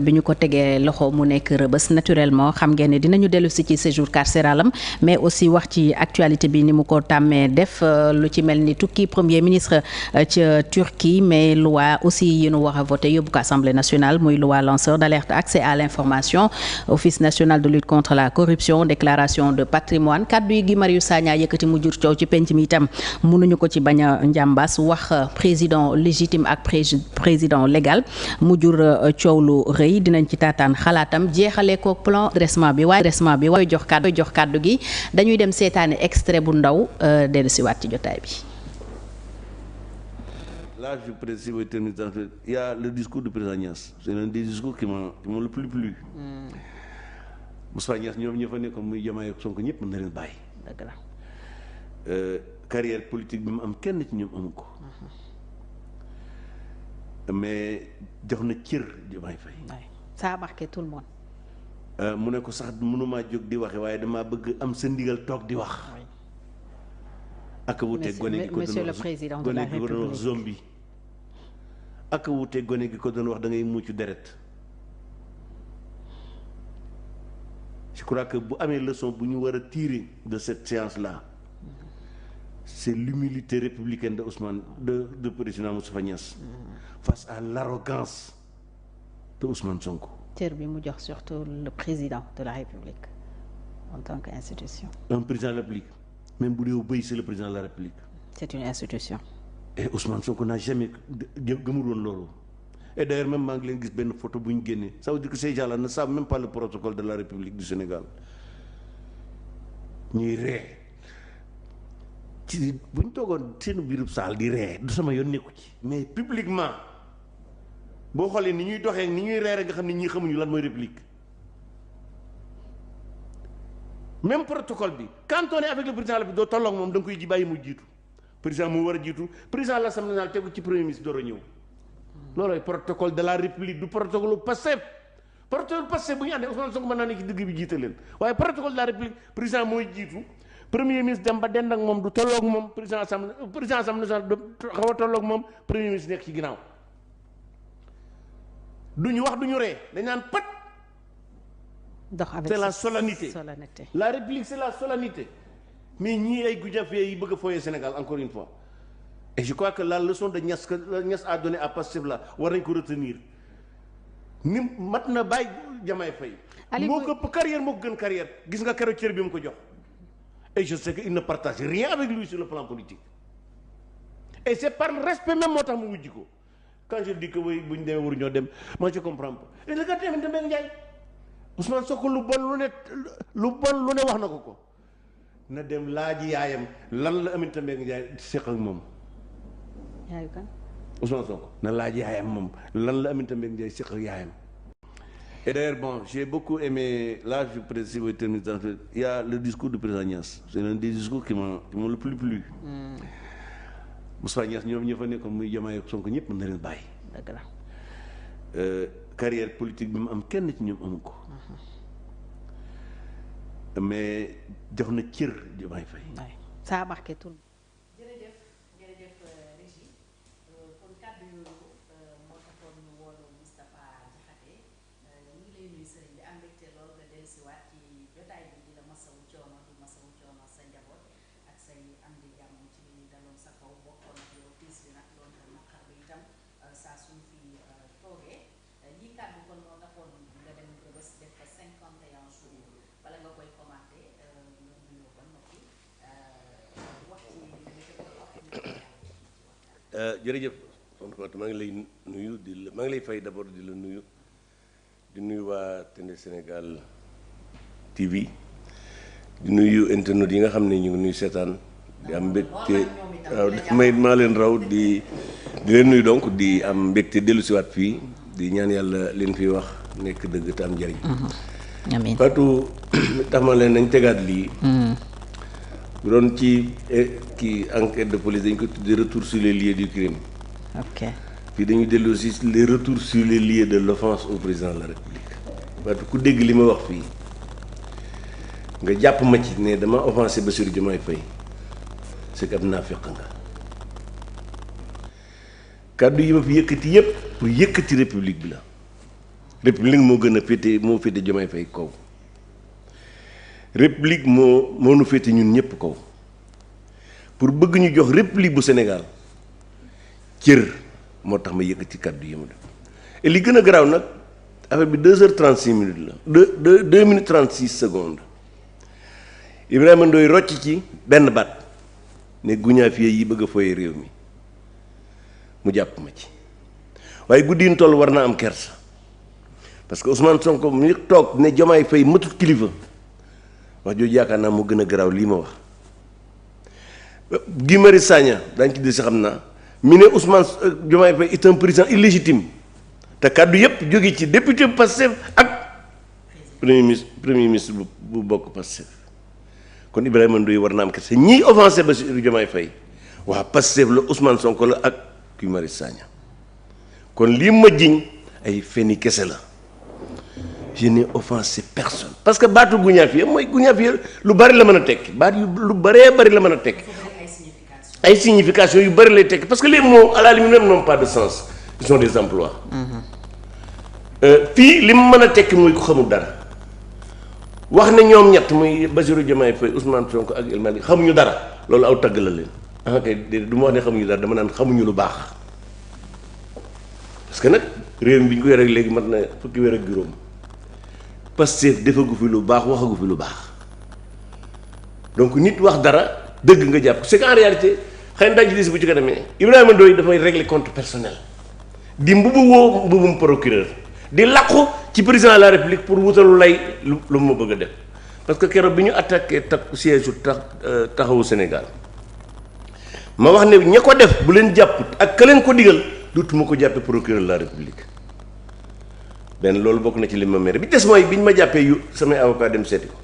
bi ñu ko tegee loxo mu nekk rëbës naturellement xam ngeen ne dinañu dellu si ci séjour carcéral am mais aussi wax ci actualité bi ni mu ko tàmmee def lu ci mel ni tukki premier ministre ca Turquie mais loi aussi yi nu war a voté yóbbu ko assemblée nationale muy loi lanceur d'alerte accès à l'information office national de lutte contre la corruption déclaration de patrimoine kaddu yi Guy Marius Sagna yëkkati mu jur coow ci penc mi itam mënuñu ko ci bañ a njàmbas wax président légitime ak président légal mu jur coow lu rëy dinañ ci taataan xalaatam jeexalee ko plan dressement bi waaye jox kàddu gi dañuy dem seetaani extrait bu ndaw dellu si waat ci jotaay bi. Là, je précise, il y a le discours du président Niass. C'est l'un des discours qui m'a le plus plu. Moustapha Niass ñoom ñoo fa nekkoon muy Diomaye ak Sonko ñëpp mën na leen bàyyi. dëgg la. Carrière politique bi mu am kenn ci ñoom amu ko. Mais jox na cër Diomaye Faye. Ça a marqué tout le monde. mu ne ko sax mënumaa jóg di waxe waaye damaa bëgg am sa ndigal toog di wax. ak wuute gone gi ko doon wax gone gi ko doon wax zombie. ak wuute gone gi ko doon wax da ngay mucc deret. je crois que bu amee leçon bu ñu war a tirer de cette séance là c'est l'humilité républicaine de Ousmane de président Moustapha Niasse face à l'arrogance de Ousmane Sonko. cër bi mu jox surtout le président de la République en tant qu'institution. Un président de la République même bu dee bëy c'est le président de la République. C'est une institution. Et Ousmane Sonko n'a jamais gëmul woon loolu. Et d'ailleurs même maa ngi leen gis benn photo bu ñu génnee ça veut dire que ces gens-là ne savent même pas le protocole de la République du Sénégal ñuy ree ci bu ñu toogoon seen biirub saal di ree du sama yoon nekku ci mais publiquement boo xoolee ni ñuy doxee ni ñuy reere nga xam ne ñii xamuñu lan mooy république. Même protocole bi quand on est avec le président bi doo tolloog moom da nga koy ji bàyyi mu jiitu président mu war a jiitu président de l'Assemblée nationale tegu ci premier ministre door a ñëw loolooy protocole de la république du protocole Pastef protocole Pastef bu ñu àndee Ousmane Sonko mën naa ne ci digg bi jiite leen waaye protocole de la république président mooy jiitu premier ministre dem ba dend ak moom du tolloog moom président assemblée nationale du xaw a tolloog moom premier ministre nekk ci ginnaaw duñu wax duñu ree dañ naan pat. C'est la solennité. La République, c'est la solennité. Mais ñii ay gujafee yi bëgg a fooyee Sénégal encore une fois. Et je crois que la leçon de Niass que Niass a donné à Pastef là war nañ ko retenir ni mat na bàyyi Diomaye Faye. moo ko carrière moo ko gën carrière gis nga keroog cër bi mu ko jox. Et je sais qu'il ne partage rien avec lui sur le plan politique. Et c'est par respect même moo tax mu wujji ko. Quand je dis que oui bu ñu demee waruñoo dem moi je comprends pas. Et le gars tamit Mbengue Ndiaye. Ousmane Sonko lu bon lu ne wax na ko na dem laaji yaayam lan la Aminata Mbengue Ndiaye seq ak moom. yaayu kan. Ousmane Sonko na laaji yaayam moom lan la Aminata Mbengue Ndiaye seq ak yaayam. Et d'ailleurs bon j'ai beaucoup aimé là je précise il y a le discours du président Niass c'est l'un des discours qui m'a le plus plu. Moustapha Niass ñoom ñoo fa nekkoon muy Diomaye ak Sonko ñëpp mën na leen bàyyi. dëgg la. Carrière politique bi mu am kenn ci ñoom amu ko. Mais jox na cër Diomaye Faye. Ça a marqué tout. jërëjëf Régis kon kàddu yooyu moo taxoon ñu woolu Moustapha Diakhaté ñu ngi lay nuyu sëriñ bi am mbégte lool nga dellusiwaat ci jotaay bi di la masawu coono sa njaboot ak say am di jàmm ci li daloon sa kaw bokkoon ak yow tiis bi nag doon naqar bi itam saa suñu fi toogee lii kàddu kon moo taxoon nga dem Rebeuss def fa 51 jours bala nga koy commenté nga nuyoo ba noppi wax ci jërëjëf maa ngi lay nuyu maa ngi lay fay d'abord di la nuyu di nuyu waa Télé Sénégal TV di nuyu internautes yi nga xam ne ñu ngi nuyu seetaan di am mbégte waaw maa leen raw di leen nuyu donc di am mbégte dellusiwaat fii di ñaan yàlla leen fi wax nekk dëgg te am njëriñ. amiin Fatou tax ma leen nañ tegaat lii. bu doon ci kii enquête de police dañ ko tuddee retour sur les lieux du crime. ok fii dañuy dellu si les retours sur les lieux de l'offense au président de la République. Fatou ku dégg li ma wax fii nga jàpp ma ci ne dama offensé Bassirou Diomaye Faye c'est que ab naafeq nga. kàddu yi ma fi yëkkati yépp pour yëkkati république bi la république moo gën a féete Diomaye Faye kaw république moo nu féete ñun ñëpp kaw pour bëgg ñu jox république bu Sénégal cër moo tax ma yëkkati kàddu yi mu def et li gën a garaaw nag affaire bi 2h36 minutes la 2 minutes 36 secondes Ibrahima Ndoye rocc ci benn baat ne guñaafiye yi bëgg a foye réew mi mu jàpp ma ci waaye guddi yi ñu toll war naa am kersa parce que Ousmane Sonko mu toog ne Diomaye Faye matut kilifa wax jooju yaakaar naa moo gën a garaaw lii ma wax Guy Marius Sagna daañu ci di si xam naa mi ne Ousmane Diomaye Faye est un président illégitime te kàddu yépp jóge ci député Pastef ak premier ministre bu bokk Pastef kon Ibrahima Ndoye war na am kese ñiy offensé Bassirou Diomaye Faye waa Pastef la Ousmane Sonko la ak Guy Marius Sagna kon lii ma jiñ ay feni kese la je n'ai offensé personne parce que baatu guñaafiye mooy guñaafiye lu bari la mën a tekki baat yu lu bëree bari la mën a tekki ay signification yu bari lay tekki parce que les mots à la limite même n'ont pas de sens ils sont des emplois fii li mu mën a tekki mooy ku xamul dara wax ne ñoom ñett muy Bassirou Diomaye Faye Ousmane Sonko ak El Malick xamuñu dara loolu aw tagg la leen kay du ma wax ne xamuñu dara dama naan xamuñu lu baax parce que nag réew mi bi ñu ko yore léegi mat na fukki weer ak juróom Pastef defagu fi lu baax waxagu fi lu baax donc nit wax dara dëgg nga jàpp c'est qu'en réalité xëy na dañu gis bu ci kanamee Ibrahima Ndoye dafay régler compte personnel di mbubum procureur di làqu ci président de la république pour wutalu lay lu ma bëgg a def parce que keroog bi ñu attaqué siège su taxawu Sénégal ma wax ne ña ko def bu leen jàpp ak ka leen ko digal dootuma ko jàppee procureur de la république benn loolu bokk na ci li ma mere bi des mooy bi ñu ma jàppee yu samay avocat dem seeti ko.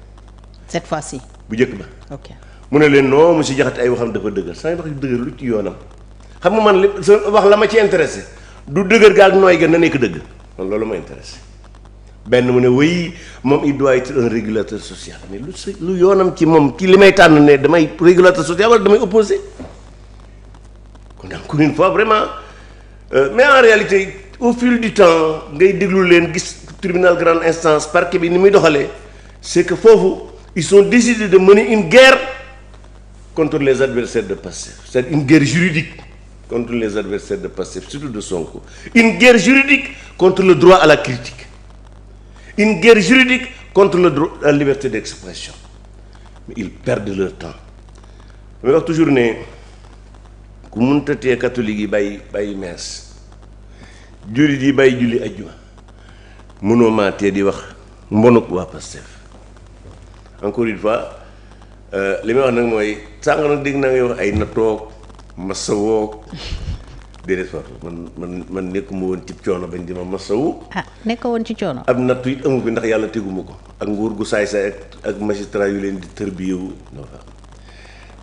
cette fois-ci. bu njëkk ba. ok mu ne leen non monsieur Diakhaté ay waxam dafa dëgër samay wax yu dëgër lu ci yoonam xam nga man li sa wax la ma ci intéressé du dëgër gaal nooy ga na nekk dëgg man loolu ma intéressé benn mu ne oui moom il doit être un régulateur social mais lu yoonam ci moom ci li may tànn ne damay régulateur social wala damay opposé kon encore une fois vraiment mais en réalité au fil du temps ngay déglu leen gis tribunal grande instance parquet bi ni muy doxalee c'est que foofu ils ont décidé de mener une guerre contre les adversaires de Pastef c'est une guerre juridique contre les adversaires de Pastef surtout de Sonko une guerre juridique contre le droit à la critique une guerre juridique contre le droit à la liberté d'expression mais ils perdent leur temps damay wax toujours ne ku mënta tee catholique yi bàyyi messe jullit yi bàyyi julli ajjuma mënoo maa tee di wax mbonuk waa Pastef encore une fois li may wax nag mooy sànq nag dégg naa ngay wax ay nattoog masawoog déedéet Fatou man nekkuma woon ci coono bañ di ma masawu. nekkoo woon ci coono. ab nattu it amu fi ndax yàlla teguma ko ak nguur gu saay-saay ak magistrat yu leen di tërbiyewu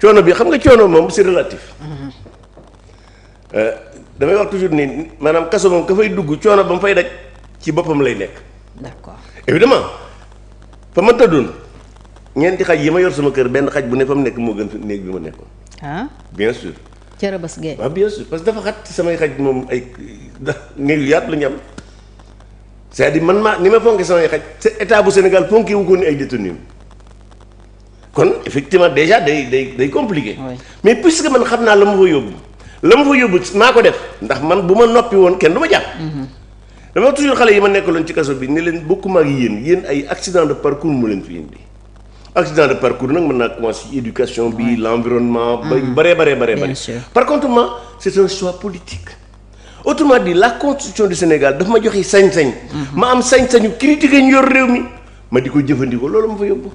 coono bi xam nga coono moom c'est relatif. damay wax toujours ni maanaam kaso moom ka fay dugg coono ba mu fay daj ci boppam lay nekk. d'accord évidemment fa ma tëddoon ñeenti xaj yi ma yor sama kër benn xaj bu ne fa mu nekk moo gën fi néeg bi ma nekkoon. bien sûr. ca Rebeuss Gueye. waaw bien sûr parce que dafa xat ci samay xaj moom ay néeg yu yaatu la ñu am c'est-à-dire man ni ma fonke samay xaj état bu Sénégal fonke wu ko ni ay détenus kon effectivement déjà day compliqué. Oui. mais puisque man xam naa la ma fa yóbbu maa ko def ndax man bu ma noppi woon kenn du ma jàpp. dama toujours xale yi ma nekkaloon ci kaso bi ne leen bokkuma ak yéen ay accident de parcours mu leen fi indi accident de parcours nag mën naa commencer ci éducation bi l'environnement ba yu bëree sûr. par contre moi c'est un choix politique autrement dit la constitution du Sénégal daf ma joxe sañ-sañ ma am sañ-sañu critiquer ñu yor réew mi ma di ko jëfandikoo loolu ma fa yóbbu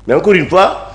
mais encore une fois